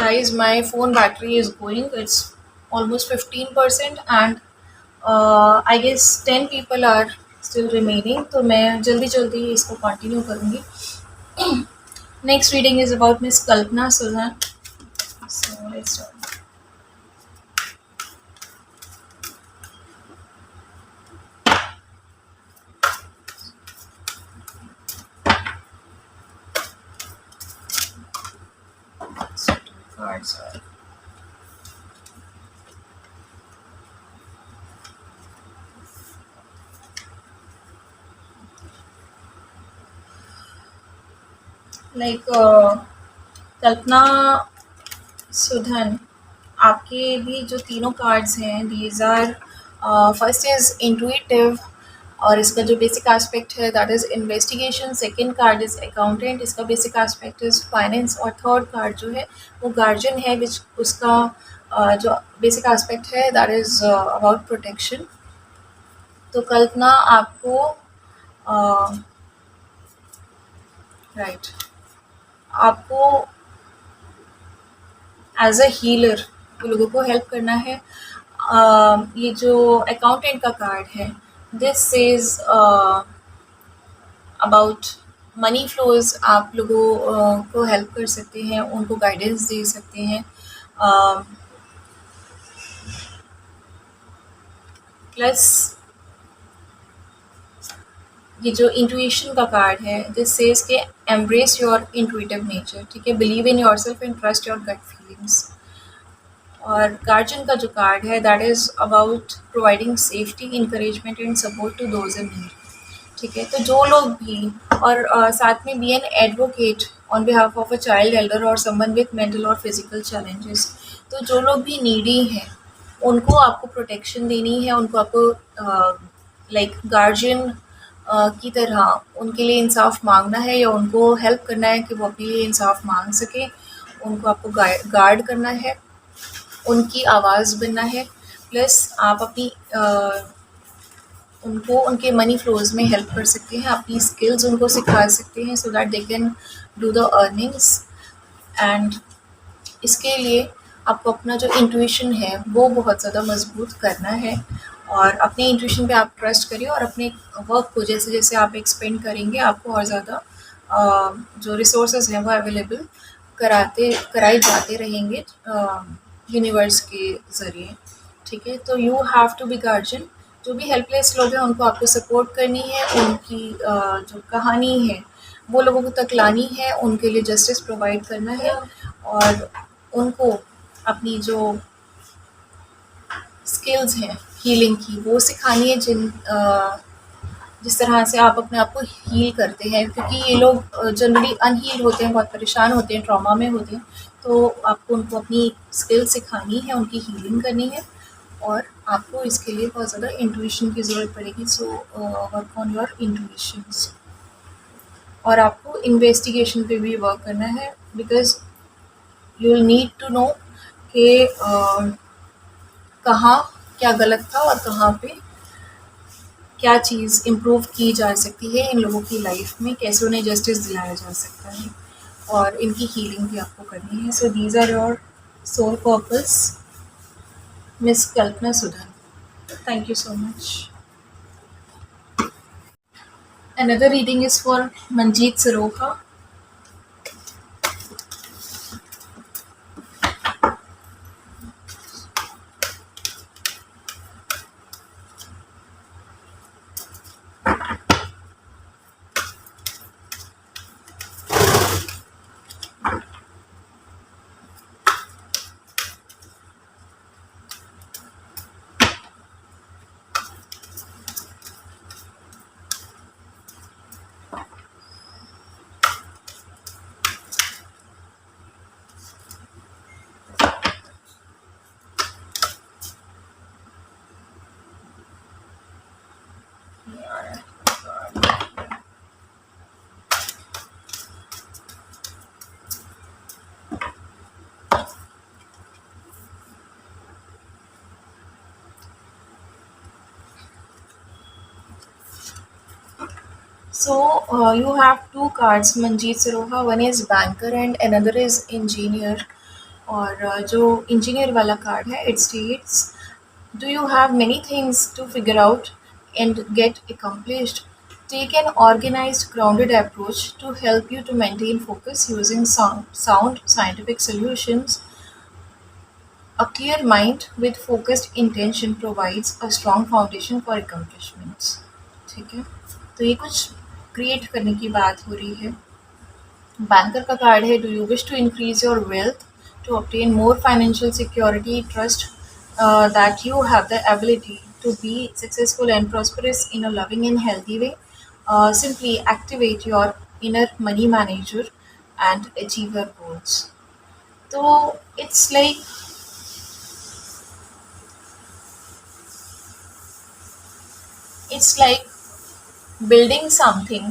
Guys, my phone battery is going. It's almost 15%, and I guess 10 people are still remaining. तो मैं जल्दी जल्दी इसको कंटिन्यू करूँगी. Next reading is about Miss Kalpana Sulhan. So let's start. So two cards are. Like कल्पना सुधन, आपके भी जो तीनों कार्ड्स हैं, these are first is intuitive, और इसका जो बेसिक एस्पेक्ट है that is investigation. Second card is accountant, इसका बेसिक एस्पेक्ट इज़ फाइनेंस. और थर्ड कार्ड जो है वो गार्जियन है, विच उसका जो बेसिक एस्पेक्ट है दैट इज़ अबाउट प्रोटेक्शन. तो कल्पना आपको राइट आपको एज अ हीलर लोगों को हेल्प करना है. ये जो अकाउंटेंट का कार्ड है, this is about money flows. आप लोगों को हेल्प कर सकते हैं, उनको गाइडेंस दे सकते हैं. प्लस ये जो इंट्यूशन का कार्ड है, दिस सेज के एम्ब्रेस योर इंट्यूटिव नेचर. ठीक है, believe in your self and trust your gut feelings. और गार्जियन का जो कार्ड है that is about providing safety, encouragement and support to those in need. ठीक है, तो जो लोग भी और साथ में B an advocate on behalf of a child Elder और समवन विथ मेंटल और फिजिकल चैलेंजेस. तो जो लोग भी नीडी हैं उनको आपको प्रोटेक्शन देनी है, उनको आपको लाइक गार्जियन की तरह उनके लिए इंसाफ मांगना है, या उनको हेल्प करना है कि वो अपने लिए इंसाफ मांग सके. उनको आपको गार्ड करना है, उनकी आवाज़ बनना है. प्लस आप अपनी उनको उनके मनी फ्लोज में हेल्प कर सकते हैं, अपनी स्किल्स उनको सिखा सकते हैं so that they can do the earnings. And इसके लिए आपको अपना जो इंट्यूशन है वो बहुत ज़्यादा मजबूत करना है, और अपने इंट्यूशन पे आप ट्रस्ट करिए, और अपने वर्क को जैसे जैसे आप एक्सपेंड करेंगे आपको और ज़्यादा जो रिसोर्सेज हैं वो अवेलेबल कराए जाते रहेंगे यूनिवर्स के ज़रिए. ठीक है, तो you have to be guardian. जो भी हेल्पलेस लोग हैं उनको आपको सपोर्ट करनी है, उनकी जो कहानी है वो लोगों तक लानी है, उनके लिए जस्टिस प्रोवाइड करना है, और उनको अपनी जो स्किल्स हैं हीलिंग की वो सिखानी है, जिस तरह से आप अपने आप को हील करते हैं. क्योंकि ये लोग जनरली अनहील होते हैं, बहुत परेशान होते हैं, ट्रॉमा में होते हैं. तो आपको उनको अपनी स्किल सिखानी है, उनकी हीलिंग करनी है, और आपको इसके लिए बहुत ज़्यादा इंट्यूशन की ज़रूरत पड़ेगी. So work on your intuitions. और आपको इन्वेस्टिगेशन पे भी वर्क करना है, because you will need to know कि कहाँ क्या गलत था और कहाँ पे क्या चीज़ इम्प्रूव की जा सकती है इन लोगों की लाइफ में, कैसे उन्हें जस्टिस दिलाया जा सकता है, और इनकी हीलिंग भी आपको करनी है. So these are your soul purpose, miss Kalpana Sudhan. Thank you so much. Another reading is for Manjeet Siroha. So you have two cards, Manjeet Siroha. One is banker and another is engineer. और जो engineer वाला card है, it states, do you have many things to figure out and get accomplished? Take an organized, grounded approach to help you to maintain focus using sound scientific solutions. A clear mind with focused intention provides a strong foundation for accomplishments. ठीक है, तो ये कुछ create करने की बात हो रही है। बैंकर का कार्ड है, do you wish to increase your wealth to obtain more financial security? Trust that you have the ability to be successful and prosperous in a loving and healthy way. Simply activate your inner money manager and achieve your goals. So it's like building something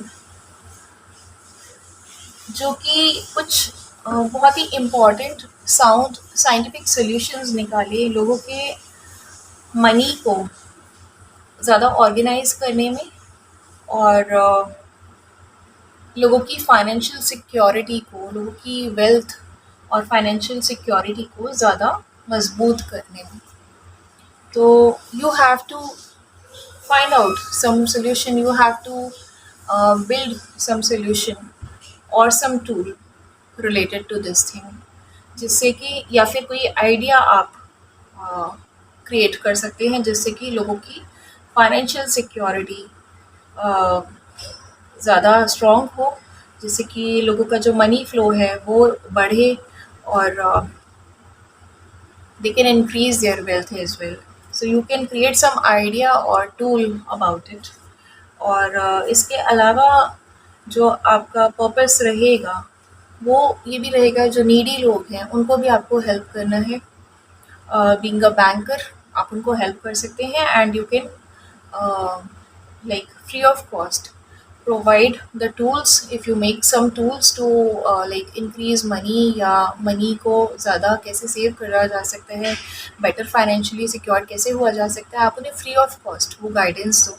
जो कि कुछ बहुत ही important sound scientific solutions निकाले लोगों के money को ज़्यादा organise करने में, और लोगों की फाइनेंशियल सिक्योरिटी को, लोगों की वेल्थ और फाइनेंशियल सिक्योरिटी को ज़्यादा मजबूत करने में। तो you have to find out some solution, you have to build some solution or some tool related to this thing, जिससे कि या फिर कोई आइडिया आप क्रिएट कर सकते हैं जिससे कि लोगों की फाइनेंशियल सिक्योरिटी ज़्यादा स्ट्रॉन्ग हो, जिससे कि लोगों का जो मनी फ्लो है वो बढ़े, और they can increase their wealth as well. So you can create some idea or tool about it. और इसके अलावा जो आपका पर्पस रहेगा वो ये भी रहेगा, जो नीडी लोग हैं उनको भी आपको हेल्प करना है। बीइंग अ बैंकर आप उनको हेल्प कर सकते हैं, and you can like free of cost provide the tools, if you make some tools to like increase money, या मनी को ज़्यादा कैसे सेव करा जा सकता है, बेटर फाइनेंशियली सिक्योर कैसे हुआ जा सकता है, आप उन्हें फ्री ऑफ कॉस्ट वो गाइडेंस दो।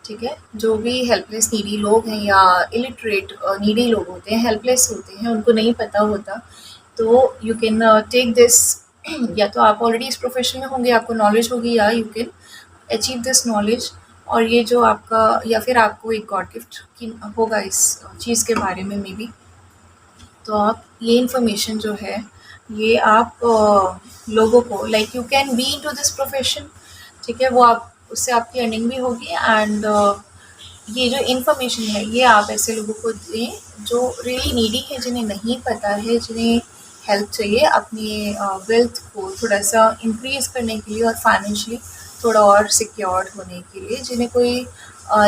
ठीक है, जो भी हेल्पलेस नीडी लोग हैं या इलिटरेट नीडी लोग होते हैं, हेल्पलेस होते हैं, उनको नहीं पता होता, तो यू कैन टेक दिस या तो आप ऑलरेडी इस प्रोफेशन में होंगे, आपको नॉलेज होगी, या you can achieve this knowledge, और ये जो आपका, या फिर आपको एक गॉड गिफ्ट की होगा इस चीज़ के बारे में मे बी, तो आप ये इन्फॉर्मेशन जो है ये आप लोगों को, like you can B into this profession. ठीक है, वो आप उससे आपकी अर्निंग भी होगी, एंड ये जो इन्फॉर्मेशन है ये आप ऐसे लोगों को दें जो रियली नीडी है, जिन्हें नहीं पता है, जिन्हें हेल्प चाहिए अपनी वेल्थ को थोड़ा सा इंक्रीज़ करने के लिए और फाइनेंशियली थोड़ा और सिक्योर्ड होने के लिए, जिन्हें कोई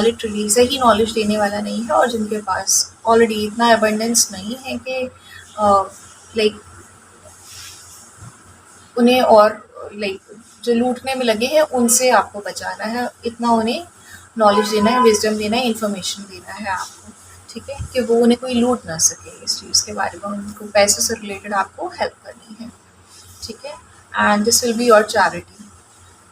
लिटरली सही नॉलेज देने वाला नहीं है, और जिनके पास ऑलरेडी इतना अबंडेंस नहीं है कि लाइक उन्हें और लाइक जो लूटने में लगे हैं उनसे आपको बचाना है, इतना उन्हें नॉलेज देना है, विजडम देना है, इन्फॉर्मेशन देना है आपको। ठीक है, कि वो उन्हें कोई लूट ना सके इस चीज़ के बारे में, उनको पैसे से रिलेटेड आपको हेल्प करनी है। ठीक है, and this will be your charity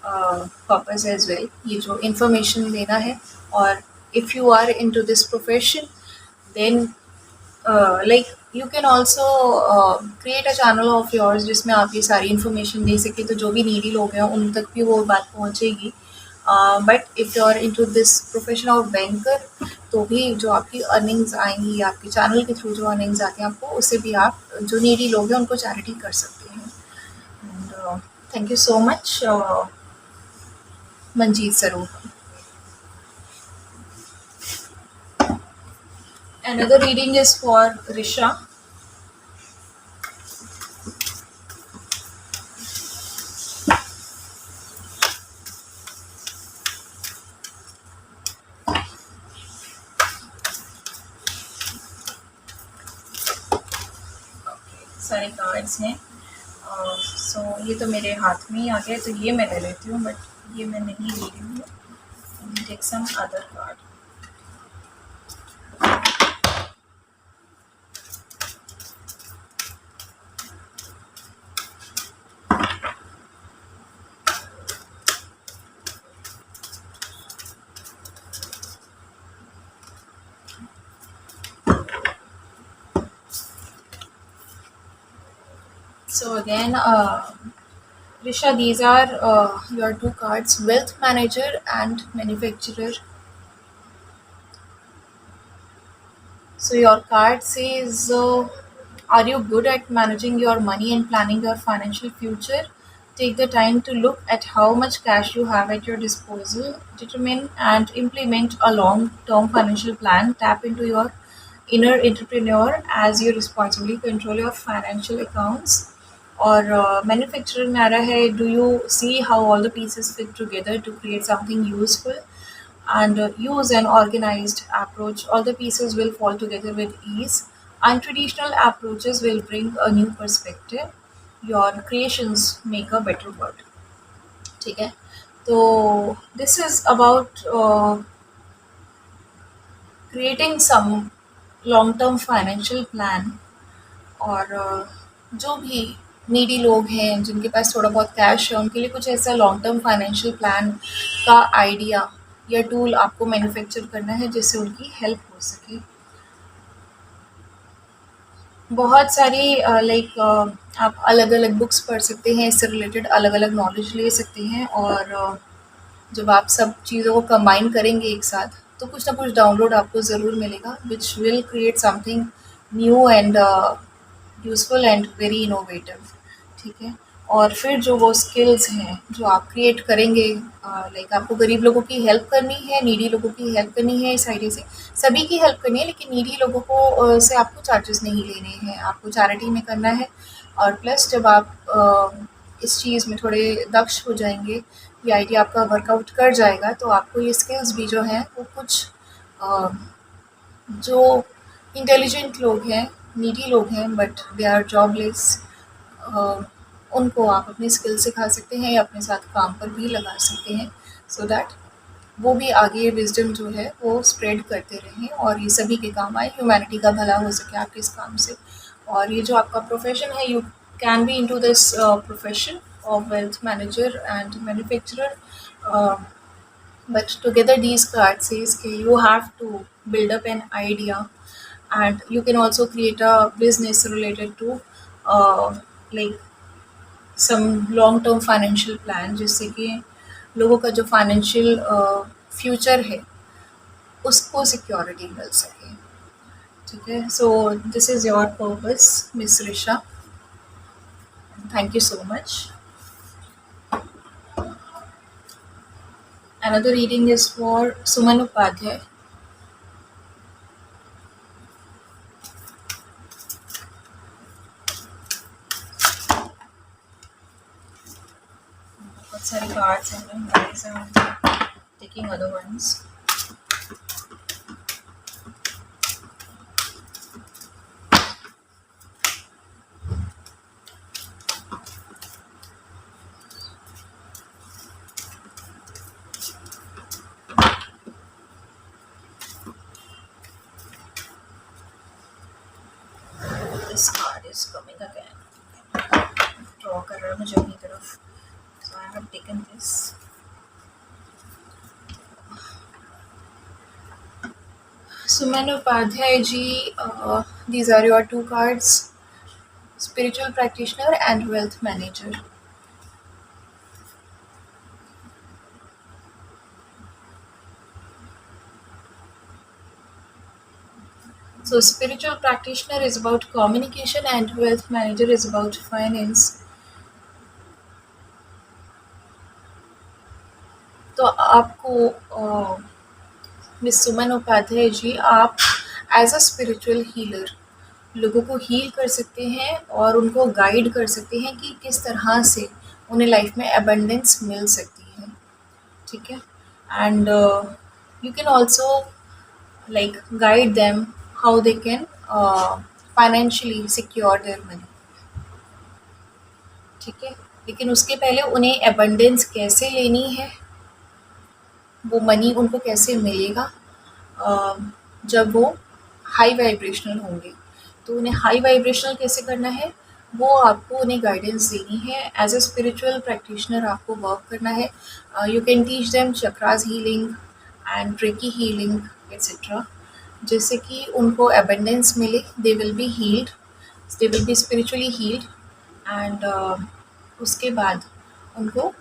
purpose as well, ये जो इन्फॉर्मेशन देना है। और if you are into this profession then like you can also create a channel of yours जिसमें आप ये सारी इन्फॉर्मेशन दे सकें, तो जो भी नीडी लोग हैं उन तक भी वो बात पहुँचेगी। But if you are into this profession of banker, तो भी जो आपकी अर्निंग्स आएंगी, आपके चैनल के थ्रू जो अर्निंग्स आते हैं आपको, उससे भी आप जो नीडी लोग हैं उनको चैरिटी कर सकते हैं। And thank you so much Manjeet सरूप। Another reading is for Risha. सारे कार्ड्स हैं, सो ये तो मेरे हाथ में ही आ गया, तो ये मैं ले लेती हूँ, बट ये मैं नहीं ले रही हूँ। Take some other card. So again, Risha, these are your two cards, wealth manager and manufacturer. So your card says, are you good at managing your money and planning your financial future? Take the time to look at how much cash you have at your disposal. Determine and implement a long-term financial plan. Tap into your inner entrepreneur as you responsibly control your financial accounts. और manufacturer में आ रहा है, do you see how all the pieces fit together to create something useful and use an organized approach, all the pieces will fall together with ease. Untraditional approaches will bring a new perspective. Your creations make a better world. ठीक है, तो this is about creating some long term financial plan. और जो भी needy लोग हैं जिनके पास थोड़ा बहुत कैश है उनके लिए कुछ ऐसा लॉन्ग टर्म फाइनेंशियल प्लान का आइडिया या टूल आपको मैन्युफैक्चर करना है जिससे उनकी हेल्प हो सके। बहुत सारी लाइक आप अलग अलग बुक्स पढ़ सकते हैं, इससे रिलेटेड अलग अलग नॉलेज ले सकते हैं। और जब आप सब चीज़ों को कंबाइन करेंगे एक साथ तो कुछ ना कुछ डाउनलोड आपको ज़रूर मिलेगा which will create something new and useful and very innovative. ठीक है, और फिर जो वो स्किल्स हैं जो आप क्रिएट करेंगे, लाइक आपको गरीब लोगों की हेल्प करनी है, नीडी लोगों की हेल्प करनी है, इस आइडिया से सभी की हेल्प करनी है, लेकिन नीडी लोगों को से आपको चार्जेस नहीं लेने हैं, आपको चैरिटी में करना है। और प्लस जब आप इस चीज़ में थोड़े दक्ष हो जाएंगे, ये आइडिया आपका वर्कआउट कर जाएगा, तो आपको ये स्किल्स भी जो हैं वो कुछ जो इंटेलिजेंट लोग हैं, नीडी लोग हैं बट दे आर जॉबलेस, उनको आप अपनी स्किल सिखा सकते हैं या अपने साथ काम पर भी लगा सकते हैं, सो दैट वो भी आगे विजडम जो है वो स्प्रेड करते रहें और ये सभी के काम आए, ह्यूमैनिटी का भला हो सके आपके इस काम से। और ये जो आपका प्रोफेशन है, you can B into this profession of wealth manager and manufacturer, but together these cards says कि you have to build up an idea and you can also create a business related to like some long term financial plan जिससे कि लोगों का जो financial future है उसको security मिल सके। ठीक है, सो this is your purpose miss Risha, thank you so much. Another reading is for Suman Upadhyay. बहुत सारे cards हैं, guys. I'm taking other ones. This card is coming again. Draw कर रहा है मुझे अपनी तरफ, so I have taken this. Suman Upadhyay ji, these are your two cards, spiritual practitioner and wealth manager. So spiritual practitioner is about communication and wealth manager is about finance. तो आपको miss Suman Upadhyay ji, आप as a spiritual healer लोगों को heal कर सकते हैं और उनको गाइड कर सकते हैं कि किस तरह से उन्हें लाइफ में अबंडेंस मिल सकती है। ठीक है, and you can also like guide them how they can financially secure their money। ठीक है, लेकिन उसके पहले उन्हें एबंडेंस कैसे लेनी है, वो मनी उनको कैसे मिलेगा जब वो हाई वाइब्रेशनल होंगे, तो उन्हें हाई वाइब्रेशनल कैसे करना है वो आपको उन्हें गाइडेंस देनी है। एज अ स्पिरिचुअल प्रैक्टिशनर आपको वर्क करना है। You can teach them chakras healing and reiki healing etcetera, जिससे कि उनको एबंडेंस मिले, they will be healed, they will be spiritually healed and उसके बाद उनको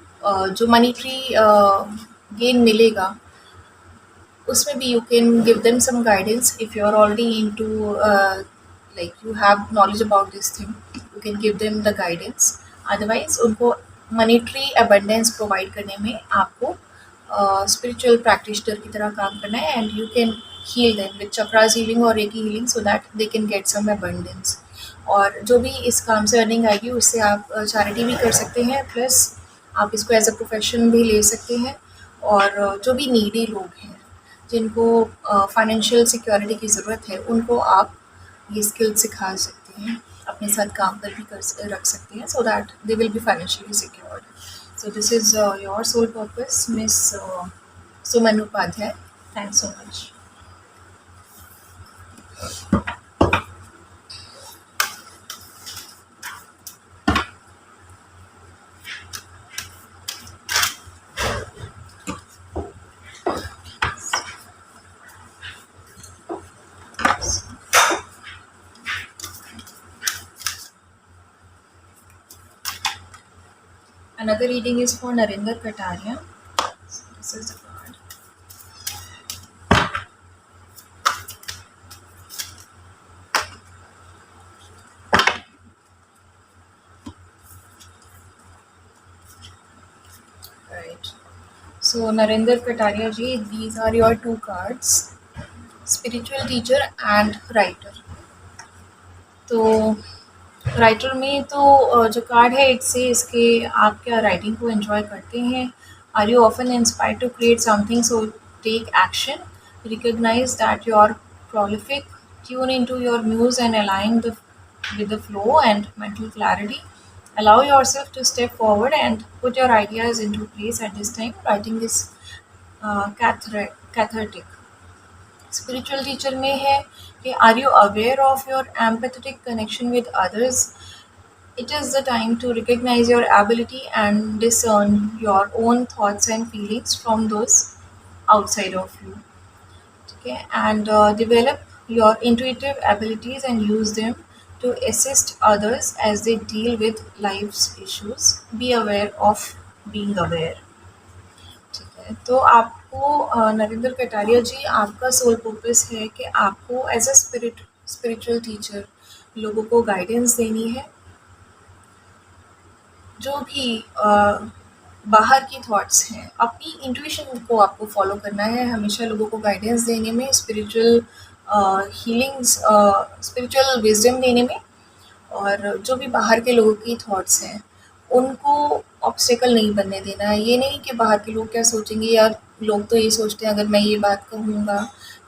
जो मनीटरी गेन मिलेगा उसमें भी you can give them some guidance if you are already into like you have knowledge about this thing, you can give them the guidance. Otherwise उनको monetary abundance provide करने में आपको स्पिरिचुअल प्रैक्टिशनर की तरह काम करना है and you can heal them with chakras healing और reiki healing so that they can get some abundance. और जो भी इस काम से अर्निंग आएगी उससे आप चैरिटी भी कर सकते हैं, प्लस आप इसको एज अ प्रोफेशन भी ले सकते हैं। और जो भी नीडी लोग हैं जिनको फाइनेंशियल सिक्योरिटी की ज़रूरत है उनको आप ये स्किल सिखा सकते हैं, अपने साथ काम पर भी रख सकते हैं so that they will be financially secured. So this is your soul purpose miss Suman Upadhyay. Thanks so much. Another reading is for Narinder Kataria. So this is the card. Right. So Narinder Kataria ji, these are your two cards, spiritual teacher and writer. तो writer में तो जो card है it says कि आप क्या writing को enjoy करते हैं, are you often inspired to create something so take action, recognise that you are prolific, tune into your muse and align with the flow and mental clarity. Allow yourself to step forward and put your ideas into place at this time. Writing is cathartic. Spiritual teacher में है कि are you aware of your empathetic connection with others, it is the time to recognise your ability and discern your own thoughts and feelings from those outside of you, ठीक है, and develop your intuitive abilities and use them to assist others as they deal with life's issues. Be aware of being aware. ठीक है, तो आपको नरेंद्र कटारिया जी, आपका soul purpose है कि आपको एज अ स्पिरिचुअल टीचर लोगों को गाइडेंस देनी है। जो भी बाहर की थॉट्स हैं, अपनी इंट्यूशन को आपको फॉलो करना है, हमेशा लोगों को गाइडेंस देने में, स्पिरिचुअल हीलिंग्स, स्पिरिचुअल विजडम देने में। और जो भी बाहर के लोगों की थॉट्स हैं उनको ऑब्स्टेकल नहीं बनने देना है। ये नहीं कि बाहर के लोग क्या सोचेंगे, यार लोग तो ये सोचते हैं अगर मैं ये बात कहूँगा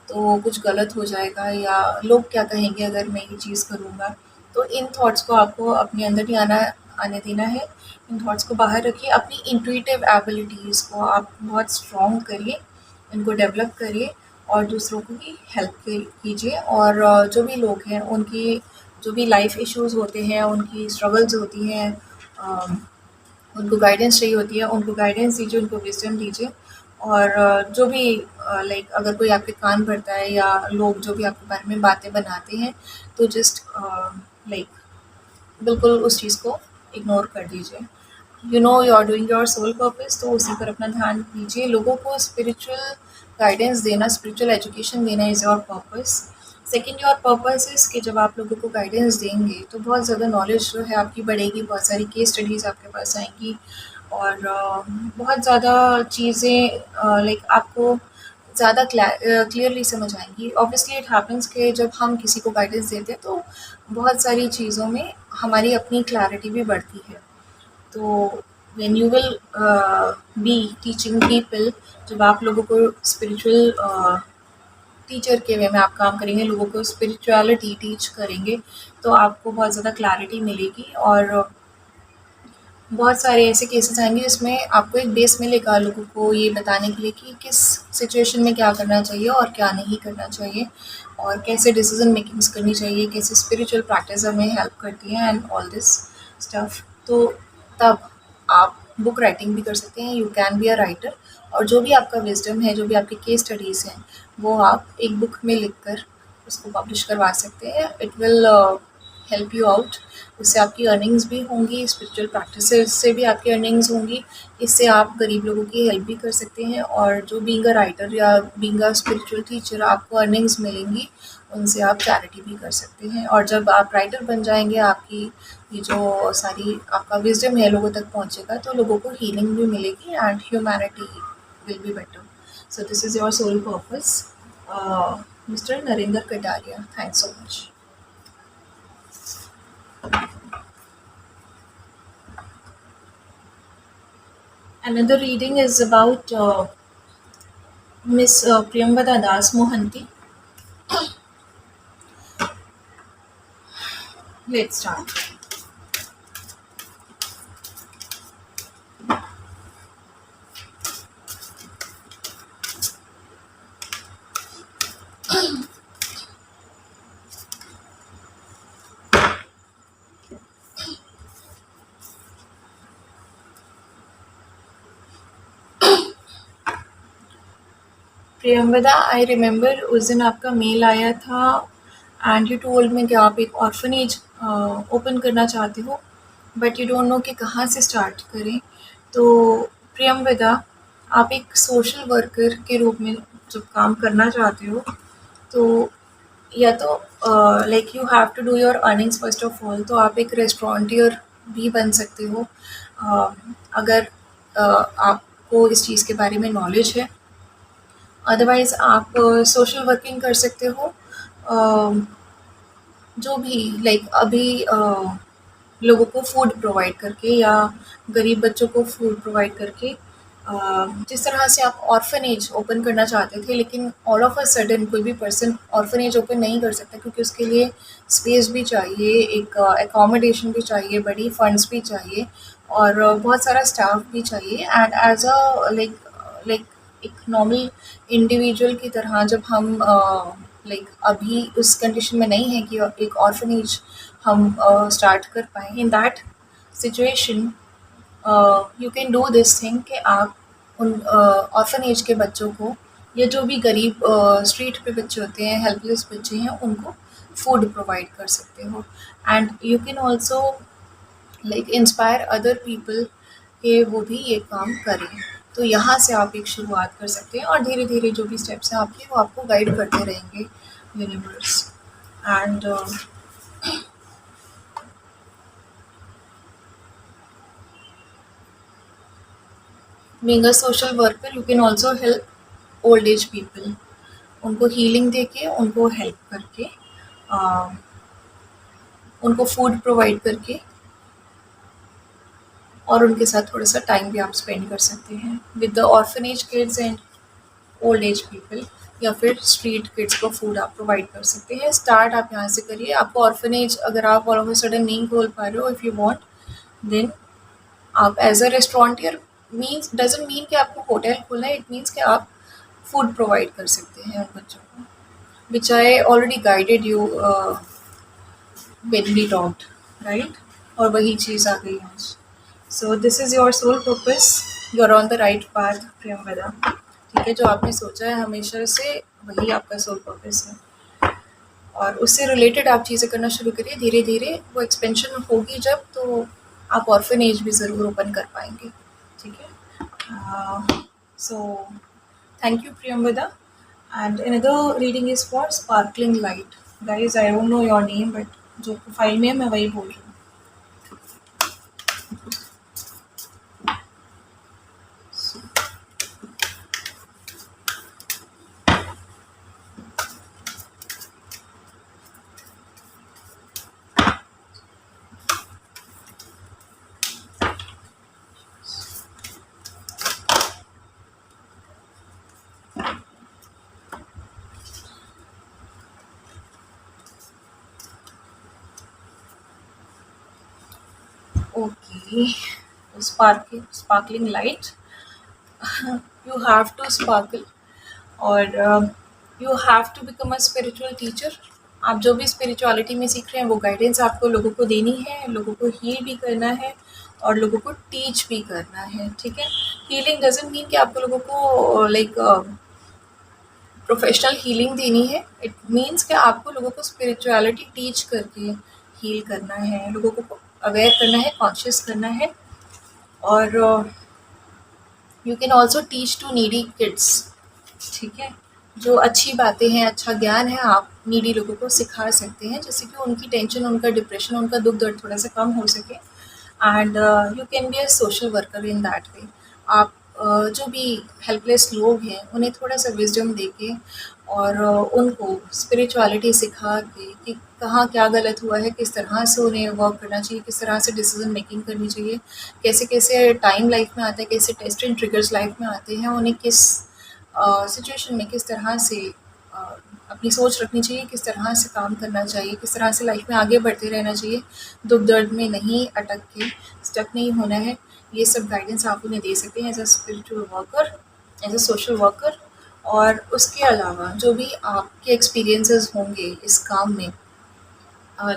तो कुछ गलत हो जाएगा, या लोग क्या कहेंगे अगर मैं ये चीज़ करूँगा। तो इन थॉट्स को आपको अपने अंदर ही आने देना है, इन थॉट्स को बाहर रखिए। अपनी इंट्यूटिव एबिलिटीज़ को आप बहुत स्ट्रॉन्ग करिए, इनको डेवलप करिए और दूसरों को भी हेल्प कीजिए। और जो भी लोग हैं उनकी जो भी लाइफ इश्यूज़ होते हैं, उनकी स्ट्रगल्स होती हैं, उनको गाइडेंस चाहिए होती है, उनको गाइडेंस दीजिए, उनको विज़डम दीजिए। और जो भी लाइक अगर कोई आपके कान भरता है या लोग जो भी आपके बारे में बातें बनाते हैं तो जस्ट लाइक बिल्कुल उस चीज़ को इग्नोर कर दीजिए। You know you are doing your soul purpose, तो उसी पर अपना ध्यान दीजिए। लोगों को स्पिरिचुअल गाइडेंस देना, स्पिरिचुअल एजुकेशन देना is your purpose. Second your purpose is कि जब आप लोगों को गाइडेंस देंगे तो बहुत ज़्यादा नॉलेज जो है आपकी बढ़ेगी, बहुत सारी केस स्टडीज़ आपके पास आएंगी और बहुत ज़्यादा चीज़ें लाइक आपको ज़्यादा क्लियरली समझ आएंगी। ऑब्वियसली इट हैपन्स कि जब हम किसी को गाइडेंस देते हैं तो बहुत सारी चीज़ों में हमारी अपनी क्लैरिटी भी बढ़ती है। तो when you will be teaching people, जब आप लोगों को स्पिरिचुअल टीचर के वे में आप काम करेंगे, लोगों को स्पिरिचुअलिटी टीच करेंगे, तो आपको बहुत ज़्यादा क्लैरिटी मिलेगी। और बहुत सारे ऐसे केसेस आएंगे जिसमें आपको एक बेस मिलेगा लोगों को ये बताने के लिए कि किस सिचुएशन में क्या करना चाहिए और क्या नहीं करना चाहिए, और कैसे डिसीजन मेकिंग्स करनी चाहिए, कैसे स्पिरिचुअल प्रैक्टिस हमें हेल्प करती है एंड ऑल दिस स्टफ। तो तब आप बुक राइटिंग भी कर सकते हैं, you can be a writer. और जो भी आपका विजडम है, जो भी आपके केस स्टडीज़ हैं, वो आप एक बुक में लिख कर उसको पब्लिश करवा सकते हैं। It will help you out. उससे आपकी अर्निंग्स भी होंगी, स्पिरिचुअल प्रैक्टिसेस से भी आपकी अर्निंग्स होंगी। इससे आप गरीब लोगों की हेल्प भी कर सकते हैं, और जो बीइंग अ राइटर या बीइंग अ स्पिरिचुअल टीचर आपको अर्निंग्स मिलेंगी, उनसे आप चैरिटी भी कर सकते हैं। और जब आप राइटर बन जाएंगे, आपकी ये जो सारी आपका विजडम है लोगों तक पहुंचेगा, तो लोगों को हीलिंग भी मिलेगी and humanity will be better. So this is your soul purpose, Mr. Narinder Kataria. Thanks so much. Another reading is about Miss Priyambada Das Mohanty. Let's start. Priyamvada, I remember उस दिन आपका मेल आया था and you told me कि आप एक orphanage open करना चाहते हो, बट यू डोंट नो कि कहाँ से स्टार्ट करें। तो प्रियंवदा, आप एक सोशल वर्कर के रूप में जब काम करना चाहते हो, तो या तो like you have to do your earnings first of all, तो आप एक रेस्टोरेंटियर भी बन सकते हो, अगर आपको इस चीज़ के बारे में नॉलेज है। अदरवाइज़ आप सोशल वर्किंग कर सकते हो, जो भी लाइक अभी लोगों को फूड प्रोवाइड करके या गरीब बच्चों को फूड प्रोवाइड करके, जिस तरह से आप ऑर्फनेज ओपन करना चाहते थे, लेकिन ऑल ऑफ अ सडन कोई भी पर्सन ऑर्फनेज ओपन नहीं कर सकता, क्योंकि उसके लिए स्पेस भी चाहिए, एक एकोमोडेशन भी चाहिए, बड़ी फंड्स भी चाहिए, और बहुत सारा स्टाफ भी चाहिए। एंड एज अ लाइक एक नॉर्मल इंडिविजुअल की तरह जब हम लाइक अभी उस कंडीशन में नहीं है कि एक ऑर्फनेज हम स्टार्ट कर पाएँ, in that situation you can do this thing कि आप उन ऑर्फनेज के बच्चों को, या जो भी गरीब स्ट्रीट पे बच्चे होते हैं, हेल्पलेस बच्चे हैं, उनको फूड प्रोवाइड कर सकते हो। And you can also like inspire other people कि वो भी ये काम करें। तो यहाँ से आप एक शुरुआत कर सकते हैं, और धीरे धीरे जो भी स्टेप्स हैं आपके, वो आपको गाइड करते रहेंगे universe. And being a social worker, you can also help old age people, उनको हीलिंग देके, उनको हेल्प करके, उनको फूड प्रोवाइड करके, और उनके साथ थोड़ा सा टाइम भी आप स्पेंड कर सकते हैं with the orphanage kids and old age people, या फिर स्ट्रीट किड्स को फूड आप प्रोवाइड कर सकते हैं। स्टार्ट आप यहाँ से करिए। आपको ऑर्फनेज अगर आप ऑल ऑफ अ सडन नहीं खोल पा रहे हो, इफ़ यू वांट, देन आप as a restaurateur, means doesn't mean कि आपको होटल खोलना है, इट मीन्स कि आप फूड प्रोवाइड कर सकते हैं उन बच्चों को, which I already guided you when we talked, right? और वही चीज़ आ गई आज। So this is your soul purpose, you are on the right path Priyamvada. ठीक है, जो आपने सोचा है हमेशा से, वही आपका सोल पर्पस है, और उससे रिलेटेड आप चीज़ें करना शुरू करिए। धीरे धीरे वो एक्सपेंशन होगी जब, तो आप ऑर्फनेज भी ज़रूर ओपन कर पाएंगे। ठीक है, so thank you Priyamvada. And another reading is for sparkling light. Guys, I don't know your name, but जो प्रोफाइल में है मैं वही बोल रही हूँ। Okay, sparkling light. You have to sparkle, और you have to become a spiritual teacher. आप जो भी स्पिरिचुअलिटी में सीख रहे हैं, वो गाइडेंस आपको लोगों को देनी है, लोगों को हील भी करना है, और लोगों को टीच भी करना है। ठीक है, हीलिंग डजंट मीन कि आपको लोगों को लाइक प्रोफेशनल हीलिंग देनी है। इट मीन्स कि आपको लोगों को स्पिरिचुअलिटी टीच करके हील करना है, लोगों को अवेयर करना है, कॉन्शियस करना है। और you can also teach to needy kids, ठीक है? जो अच्छी बातें हैं, अच्छा ज्ञान है, आप नीडी लोगों को सिखा सकते हैं, जिससे कि उनकी टेंशन, उनका डिप्रेशन, उनका दुख दर्द थोड़ा सा कम हो सके। And you can be a social worker in that way. आप जो भी हेल्पलेस लोग हैं उन्हें थोड़ा सा विजडम दे के और उनको स्पिरिचुअलिटी सिखा के कि कहाँ क्या गलत हुआ है, किस तरह से उन्हें वर्क करना चाहिए, किस तरह से डिसीजन मेकिंग करनी चाहिए, कैसे कैसे टाइम लाइफ में आता है, कैसे टेस्ट एंड ट्रिगर्स लाइफ में आते हैं, उन्हें किस सिचुएशन में किस तरह से अ, अपनी सोच रखनी चाहिए, किस तरह से काम करना चाहिए, किस तरह से लाइफ में आगे बढ़ते रहना चाहिए, दुख दर्द में नहीं अटक के स्टक नहीं होना है। ये सब गाइडेंस आप उन्हें दे सकते हैं as a spiritual worker, as a social worker. और उसके अलावा जो भी आपके एक्सपीरियंसेस होंगे इस काम में,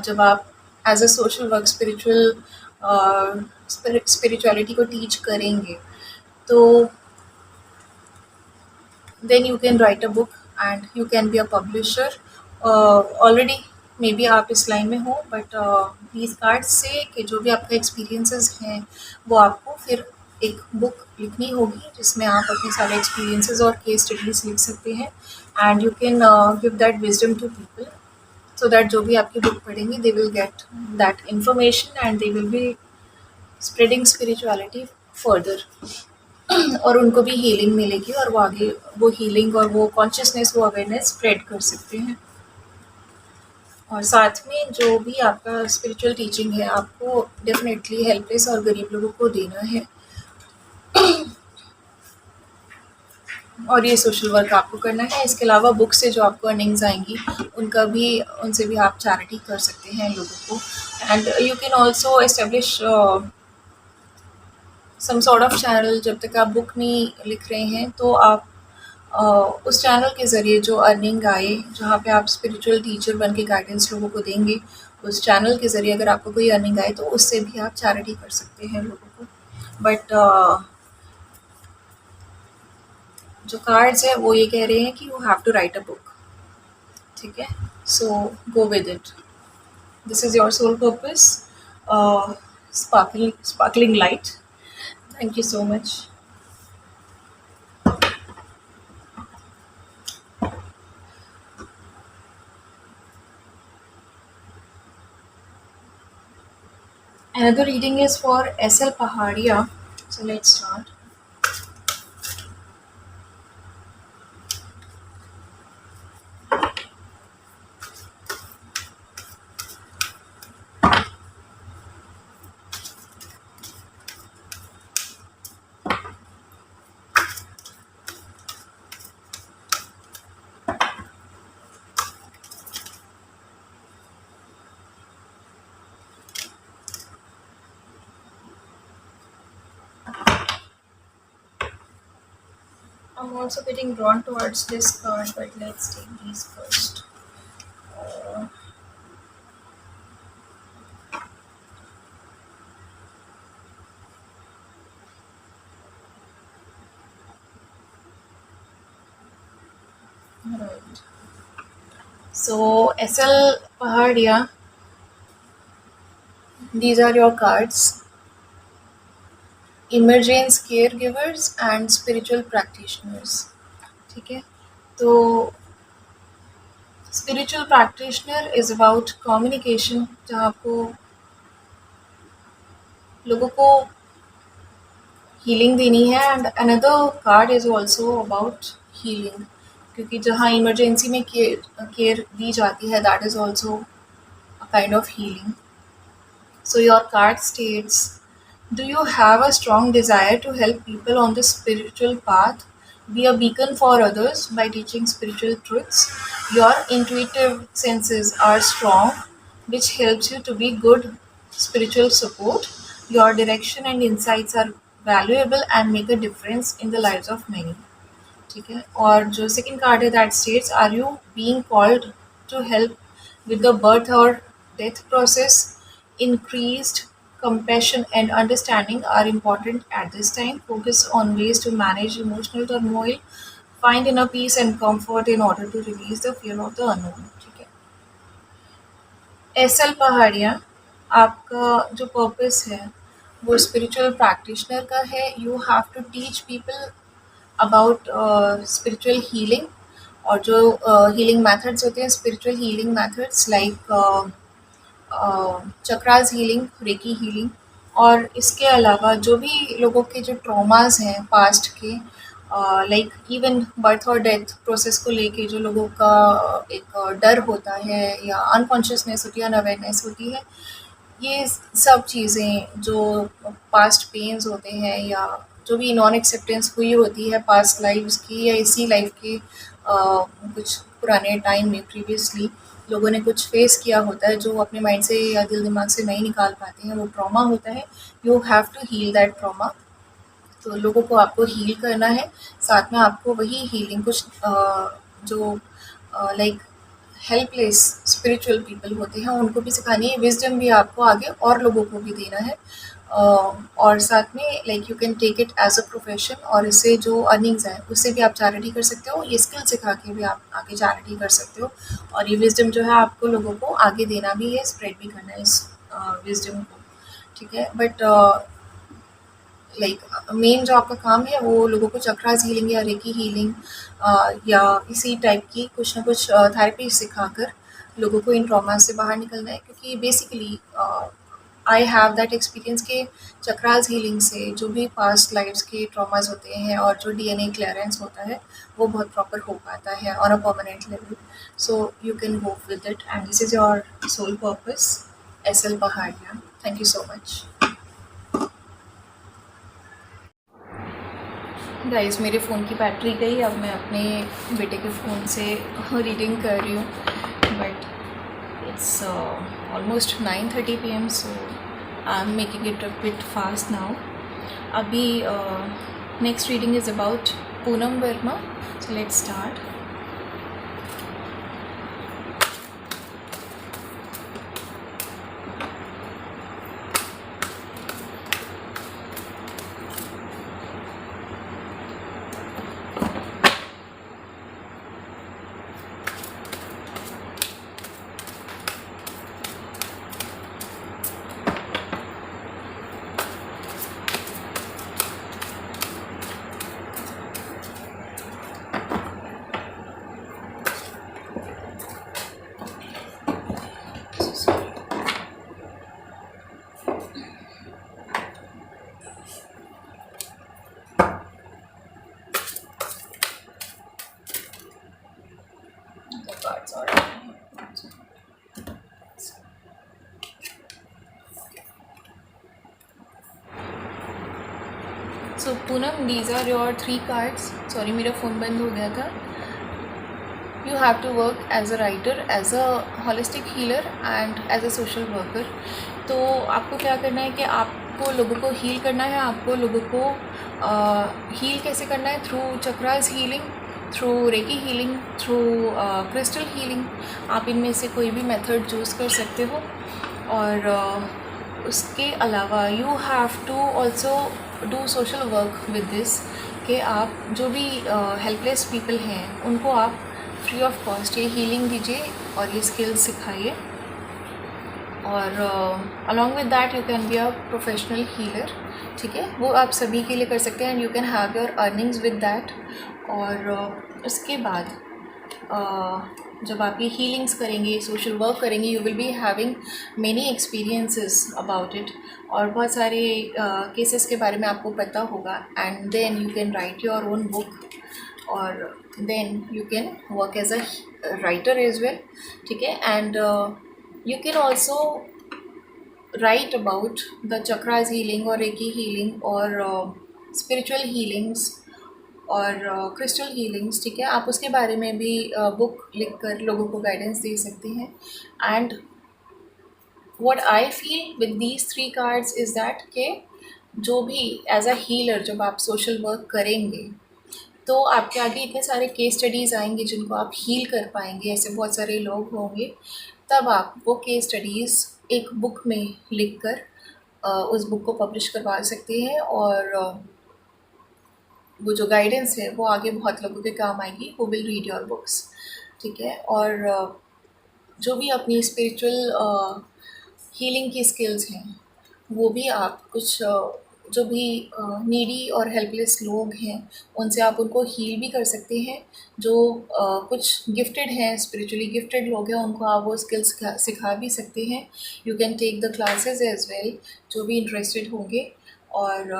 जब आप as a social work spirituality को टीच करेंगे, तो then you can write a book and you can be a publisher. Already may be आप इस लाइन में हो, बट these कार्ड्स से कि जो भी आपका एक्सपीरियंसेस हैं वो आपको फिर एक बुक लिखनी होगी जिसमें आप अपने सारे एक्सपीरियंसेस और केस स्टडीज लिख सकते हैं। And you can give that wisdom to people so that जो भी आपकी बुक पढ़ेंगे they will get that information and they will be spreading spirituality further. और उनको भी हीलिंग मिलेगी और वो आगे वो हीलिंग और वो कॉन्शियसनेस, वो अवेयरनेस स्प्रेड कर सकते हैं। और साथ में जो भी आपका स्पिरिचुअल टीचिंग है आपको डेफिनेटली हेल्पलेस और गरीब लोगों को देना है। और ये सोशल वर्क आपको करना है। इसके अलावा बुक से जो आपको अर्निंग्स आएंगी उनका भी, उनसे भी आप चैरिटी कर सकते हैं लोगों को। And you can also establish some sort of channel. जब तक आप बुक नहीं लिख रहे हैं तो आप उस चैनल के ज़रिए जो अर्निंग आए, जहाँ पे आप स्पिरिचुअल टीचर बन के गाइडेंस लोगों को देंगे, उस चैनल के ज़रिए अगर आपको कोई अर्निंग आए तो उससे भी आप चैरिटी कर सकते हैं लोगों को। बट जो कार्ड्स है वो ये कह रहे हैं कि you have to write a book, ठीक है? So go with it, this is your soul purpose, sparkling light. Thank you so much. Another reading is for SL Pahadia. So let's start. I'm also getting drawn towards this card, but let's take these first. Right. So SL Pahadia, these are your cards. Emergence caregivers and spiritual practitioners, ठीक है? तो spiritual practitioner is about communication, जहाँ आपको लोगों को healing देनी है। And another card is also about healing, क्योंकि जहाँ इमरजेंसी में केयर दी जाती है that is also a kind of healing. So your card states, do you have a strong desire to help people on the spiritual path? Be a beacon for others by teaching spiritual truths. Your intuitive senses are strong, which helps you to be good spiritual support. Your direction and insights are valuable and make a difference in the lives of many. ठीक है? और जो second card है that states, are you being called to help with the birth or death process? Increased compassion and understanding are important at this time. Focus on ways to manage emotional turmoil. Find inner peace and comfort in order to release the fear of the unknown. ठीक है? SL पहाड़िया, आपका जो purpose है वो spiritual practitioner का है। You have to teach people about spiritual healing, और जो हीलिंग मेथड्स होते हैं, spiritual healing methods like chakras healing, reiki healing. और इसके अलावा जो भी लोगों के जो ट्रॉमास हैं पास्ट के, लाइक इवन बर्थ और डेथ प्रोसेस को लेके जो लोगों का एक डर होता है, या अनकॉन्शियसनेस होती है, अनअवेयरनेस होती है, ये सब चीज़ें जो पास्ट पेन्स होते हैं, या जो भी नॉन एक्सेप्टेंस हुई होती है पास्ट लाइव्स की, या इसी लाइफ के कुछ पुराने टाइम में प्रीवियसली लोगों ने कुछ फेस किया होता है जो अपने माइंड से या दिल दिमाग से नहीं निकाल पाते हैं, वो ट्रॉमा होता है। You have to heal that trauma. तो लोगों को आपको हील करना है, साथ में आपको वही हीलिंग कुछ जो लाइक हेल्पलेस स्पिरिचुअल पीपल होते हैं उनको भी सिखानी है। विजडम भी आपको आगे और लोगों को भी देना है। और साथ में like you can take it as a profession, और इससे जो अर्निंग्स है उससे भी आप चैरिटी कर सकते हो। ये स्किल सिखा के भी आप आगे चैरिटी कर सकते हो, और ये विजडम जो है आपको लोगों को आगे देना भी है, स्प्रेड भी करना है इस विजडम को, ठीक है। बट लाइक मेन जो आपका काम है वो लोगों को चक्रास हीलिंग या रेकी हीलिंग या इसी टाइप की कुछ ना कुछ थेरेपी सिखाकर लोगों को इन ट्रॉमा से बाहर निकलना है। क्योंकि basically I have that experience के चक्रास हीलिंग से जो भी पास्ट लाइफ्स के ट्रॉमास होते हैं और जो डीएनए क्लियरेंस होता है वो बहुत प्रॉपर हो पाता है on a permanent level. So you can go with it, and this is your soul purpose. SL Pahadia, thank you so much. Guys, मेरे फ़ोन की बैटरी गई। अब मैं अपने बेटे के फ़ोन से रीडिंग कर रही हूँ, but it's almost 9:30 PM, so I am making it a bit fast now. अभी next reading is about Poonam Verma, so let's start. The cards are so Poonam, these are your 3 cards. Sorry, मेरा phone बंद हो गया था। You have to work as a writer, as a holistic healer and as a social worker. तो आपको क्या करना है कि आपको लोगों को हील करना है। आपको लोगों को हील कैसे करना है? Through chakras healing, through recce healing, through crystal healing. आप इनमें से कोई भी मेथड चूज़ कर सकते हो। और उसके अलावा you have to also do social work with this, कि आप जो भी हेल्पलेस पीपल हैं उनको आप फ्री ऑफ कॉस्ट ये हीलिंग दीजिए और ये स्किल्स सिखाइए। और along with that you can be a professional healer, ठीक है। वो आप सभी के लिए कर सकते हैं, and you can have your earnings with that. और उसके बाद जब आप ये हीलिंग्स करेंगे, सोशल वर्क करेंगे, you will be having many experiences about it, और बहुत सारे केसेस के बारे में आपको पता होगा। And then you can write your own book, और then you can work as a writer as well, ठीक है। And you can also write about the chakras healing or reiki healing or spiritual healings और crystal healings, ठीक है। आप उसके बारे में भी बुक लिख कर लोगों को गाइडेंस दे सकते हैं। And what I feel with these 3 cards is that कि जो भी एज अ हीलर जब आप सोशल वर्क करेंगे तो आपके आगे इतने सारे केस स्टडीज़ आएंगे जिनको आप हील कर पाएंगे, ऐसे बहुत सारे लोग होंगे। तब आप वो केस स्टडीज़ एक बुक में लिख कर उस बुक को पब्लिश करवा सकते हैं, और वो जो गाइडेंस है वो आगे बहुत लोगों के काम आएगी, वो विल रीड योर बुक्स, ठीक है। और जो भी अपनी स्पिरिचुअल हीलिंग की स्किल्स हैं वो भी आप कुछ जो भी नीडी और हेल्पलेस लोग हैं उनसे आप उनको हील भी कर सकते हैं। जो कुछ गिफ्टेड हैं, स्पिरिचुअली गिफ्टेड लोग हैं, उनको आप वो स्किल्स सिखा भी सकते हैं। You can take the classes as well, जो भी इंटरेस्टेड होंगे। और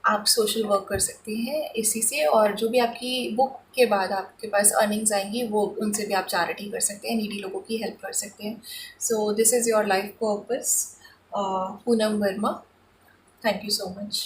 आप सोशल वर्क कर सकते हैं इसी से। और जो भी आपकी बुक के बाद आपके पास अर्निंग्स आएंगी वो उनसे भी आप चैरिटी कर सकते हैं, नीडी लोगों की हेल्प कर सकते हैं। सो this is your life purpose, Poonam Verma. Thank you so much.